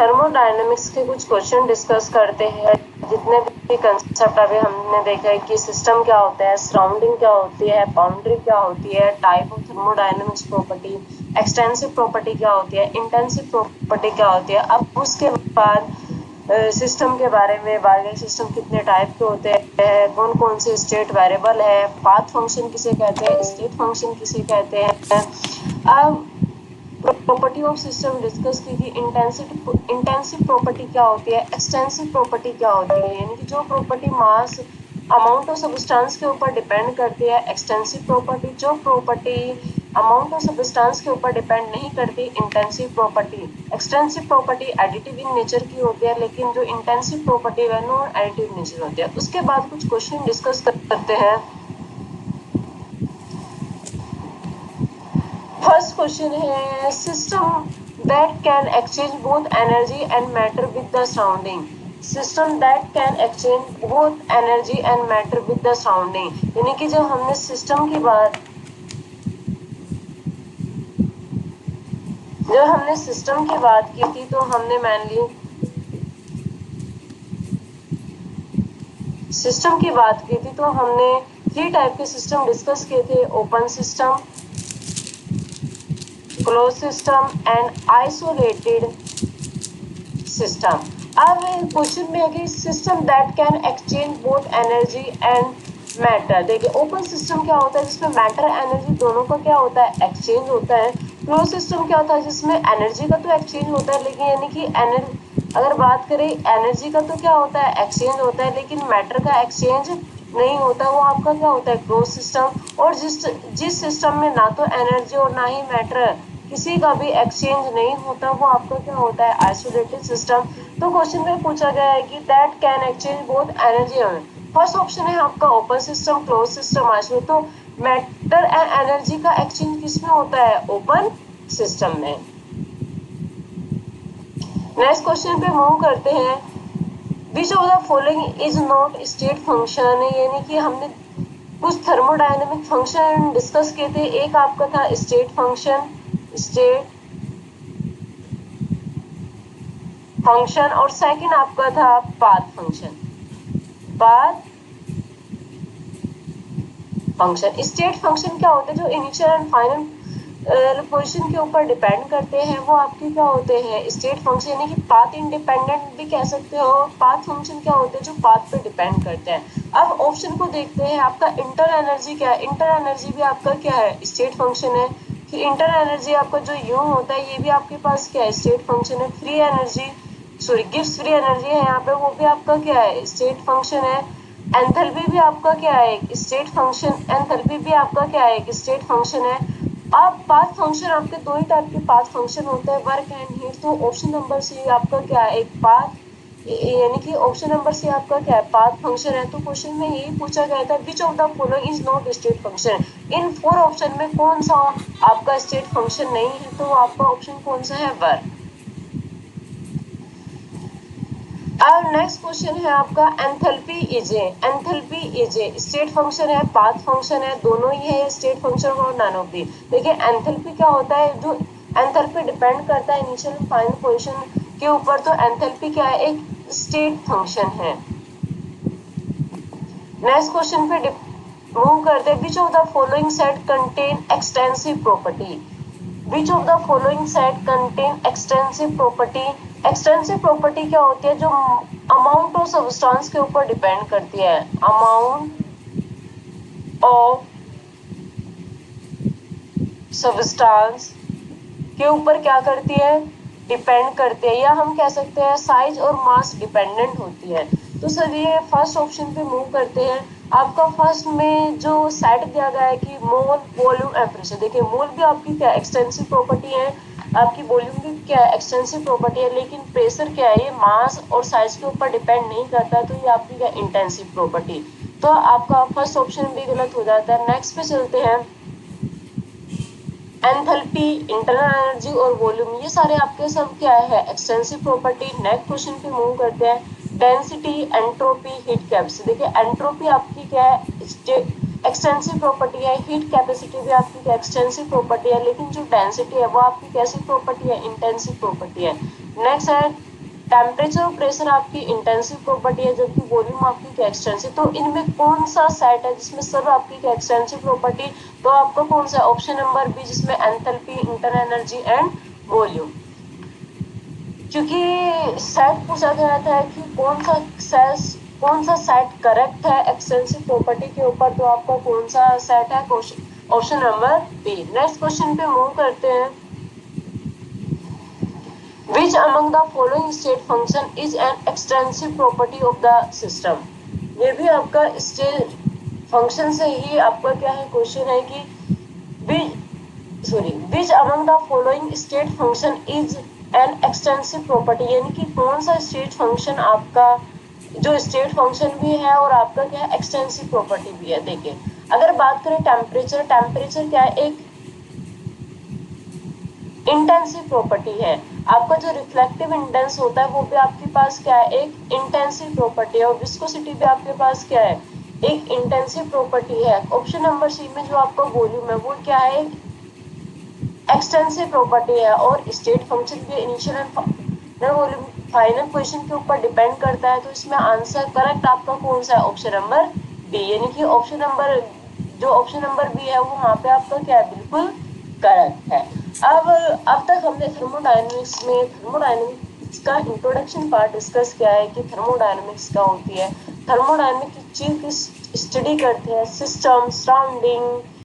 Thermodynamics के कुछ question discuss करते हैं। जितने भी कंसेप्ट अभी हमने देखा है कि सिस्टम क्या होता है, सराउंडिंग क्या होती है, बाउंड्री क्या होती है, type of thermodynamics property, extensive property क्या होती है, इंटेंसिव प्रॉपर्टी क्या होती है। अब उसके बाद सिस्टम के बारे में, बायोलॉजिकल सिस्टम कितने टाइप के होते हैं, कौन कौन से स्टेट वेरिएबल है, पाथ फंक्शन किसे कहते हैं, स्टेट फंक्शन किसे कहते हैं। अब प्रॉपर्टी ऑफ सिस्टम डिस्कस की थी। इंटेंसिव प्रॉपर्टी क्या होती है, एक्सटेंसिव प्रॉपर्टी क्या होती है, यानी कि जो property mass amount of substance के ऊपर डिपेंड करती है एक्सटेंसिव प्रॉपर्टी, जो प्रॉपर्टी अमाउंट ऑफ सब्सटेंस के ऊपर डिपेंड नहीं करती intensive property. Extensive property additive in nature की होती है, लेकिन जो इंटेंसिव प्रॉपर्टी है नॉन एडिटिव नेचर होती है। उसके बाद कुछ क्वेश्चन डिस्कस करते हैं। फर्स्ट क्वेश्चन है, system that can exchange both energy and matter with the surrounding. System that can exchange both energy and matter with the surrounding, यानी कि जब हमने सिस्टम की बात की थी तो हमने मेनली सिस्टम की बात की थी तो हमने 3 टाइप के सिस्टम डिस्कस किए थे, open system, close system and isolated system. अब क्वेश्चन में है कि system that can exchange both energy and matter. देखिए ओपन सिस्टम क्या होता है, जिसमें मैटर एनर्जी दोनों का क्या होता है, एक्सचेंज होता है। क्लोज सिस्टम क्या होता है, जिसमें एनर्जी का तो एक्सचेंज होता है, लेकिन यानी कि अगर बात करें एनर्जी का तो क्या होता है, एक्सचेंज होता है, लेकिन मैटर का एक्सचेंज नहीं होता, वो आपका क्या होता है, क्लोज सिस्टम। और जिस सिस्टम में ना तो एनर्जी और ना ही मैटर किसी का भी एक्सचेंज नहीं होता, वो आपका क्या होता है, आइसोलेटेड सिस्टम। तो क्वेश्चन में पूछा गया है कि that can exchange both energy. First option है आपका open system, close system, isolated. तो मैटर एंड एनर्जी का एक्सचेंज किसमें होता है, ओपन सिस्टम में। नेक्स्ट क्वेश्चन पे मूव करते हैं। Which of the following is not state function, यानी कि हमने कुछ थर्मोडायनेमिक फंक्शन डिस्कस किए थे। एक आपका था स्टेट फंक्शन, स्टेट फंक्शन, और सेकंड आपका था path function, path function. State function क्या होते हैं, जो इनिशियल एंड फाइनल पोजीशन के ऊपर डिपेंड करते हैं, वो आपके क्या होते हैं, स्टेट फंक्शन, यानी कि पाथ इंडिपेंडेंट भी कह सकते हो। पाथ फंक्शन क्या होते हैं, जो पाथ पे डिपेंड करते हैं। अब ऑप्शन को देखते हैं, आपका इंटर एनर्जी क्या है। इंटर एनर्जी भी आपका क्या है, स्टेट फंक्शन है। कि इंटर एनर्जी आपका जो यू होता है, ये भी आपके पास क्या है, स्टेट फंक्शन है। Free energy, sorry gives free energy है यहाँ पे, वो भी आपका क्या है, स्टेट फंक्शन है। एंथैल्पी भी आपका क्या है, एक स्टेट फंक्शन। एंथैल्पी भी आपका क्या है, एक स्टेट फंक्शन है। अब पाथ फंक्शन आपके दो ही टाइप के पाथ फंक्शन होते हैं, वर्क एंड हीट। तो ऑप्शन नंबर सी आपका क्या है, एक पाथ, यानी कि ऑप्शन नंबर सी आपका क्या है, पाथ फंक्शन है। तो क्वेश्चन में यही पूछा गया था, which of the following is not state function. In 4 option में कौन सा आपका स्टेट फंक्शन नहीं है, तो आपका ऑप्शन कौन सा है, वर्क। अब नेक्स्ट क्वेश्चन है आपका, enthalpy is a. Enthalpy is a state function है, पाथ फंक्शन है, दोनों ही है स्टेट फंक्शन और नन ऑफ दी। देखिए एंथैल्पी क्या होता है, जो एंथैल्पी डिपेंड करता है इनिशियल फाइनल पोजीशन के ऊपर, तो एंथैल्पी क्या है, एक स्टेट फंक्शन है। नेक्स्ट क्वेश्चन पे मूव करते हैं, which of the following set contain extensive property. Which of the following set contain extensive property. Extensive property क्या होती है, जो अमाउंट ऑफ सब्सटेंस के ऊपर डिपेंड करती है। अमाउंट ऑफ सब्सटेंस के ऊपर क्या करती है, डिपेंड करती है, या हम कह सकते हैं साइज और मास डिपेंडेंट होती है। तो सर ये फर्स्ट ऑप्शन पे मूव करते हैं। आपका फर्स्ट में जो सेट दिया गया है कि मोल, वॉल्यूम एंड प्रेशर। देखिए मोल भी आपकी क्या एक्सटेंसिव प्रॉपर्टी है, आपकी वॉल्यूम भी क्या एक्सटेंसिव प्रॉपर्टी है, लेकिन प्रेशर क्या है, ये मास और साइज के ऊपर डिपेंड नहीं करता, तो ये आपकी क्या इंटेंसिव प्रॉपर्टी। तो आपका फर्स्ट ऑप्शन भी गलत हो जाता है। नेक्स्ट पे चलते हैं, एंथैल्पी, इंटरनल एनर्जी और वॉल्यूम, ये सारे आपके सब क्या है, एक्सटेंसिव प्रॉपर्टी। नेक्स्ट क्वेश्चन पे मूव करते हैं, डेंसिटी, एंट्रोपी, हीट कैपेसिटी। देखिए एंट्रोपी आपकी क्या है, एक्सटेंसिव प्रॉपर्टी है। हीट कैपेसिटी भी आपकी क्या एक्सटेंसिव प्रॉपर्टी है, लेकिन जो डेंसिटी है वो आपकी कैसी प्रॉपर्टी है, इंटेंसिव प्रॉपर्टी है। नेक्स्ट है टेम्परेचर और प्रेशर आपकी इंटेंसिव प्रॉपर्टी है, जबकि वॉल्यूम आपकी क्या एक्सटेंसिव। तो इनमें कौन सा सेट है जिसमें सब आपकी क्या एक्सटेंसिव प्रॉपर्टी, तो आपका कौन सा ऑप्शन नंबर बी, जिसमें enthalpy, internal energy and volume. क्योंकि सेट पूछा गया था कि कौन सा सेट करेक्ट है एक्सटेंसिव प्रॉपर्टी के ऊपर, तो आपका कौन सा सेट है, option number B. Next question पे मूव करते हैं। Which among the following state function is an extensive property of the system? ये भी आपका स्टेट फंक्शन से ही आपका क्या है क्वेश्चन है कि which among the following state function is an extensive property, यानी कि कौन सा स्टेट फंक्शन आपका जो स्टेट फंक्शन भी है और आपका क्या है एक्सटेंसिव प्रॉपर्टी भी है। देखिए अगर बात करें टेम्परेचर, टेम्परेचर क्या है, एक इंटेंसिव प्रॉपर्टी है। आपका जो रिफ्लेक्टिव इंडेक्स होता है वो भी आपके पास क्या है, एक इंटेंसिव प्रॉपर्टी है। और विस्कोसिटी भी आपके पास क्या है, एक इंटेंसिव प्रॉपर्टी है। ऑप्शन नंबर सी में जो आपका वॉल्यूम है वो क्या है, एक्सटेंसिव प्रॉपर्टी है। और स्टेट फंक्शन भी initial and volume final position के ऊपर डिपेंड करता है। तो इसमें आंसर करेक्ट आपका कौन सा है, ऑप्शन नंबर बी, यानी कि ऑप्शन नंबर जो ऑप्शन नंबर बी है वो वहां पे आपका क्या है, बिल्कुल करेक्ट है। अब तक हमने थर्मोडायनेमिक्स का इंट्रोडक्शन पार्ट डिस्कस किया है कि थर्मोडायनेमिक्स क्या होती है। थर्मोडायनेमिक्स की चीज की स्टडी करते हैं, सिस्टम, सराउंडिंग,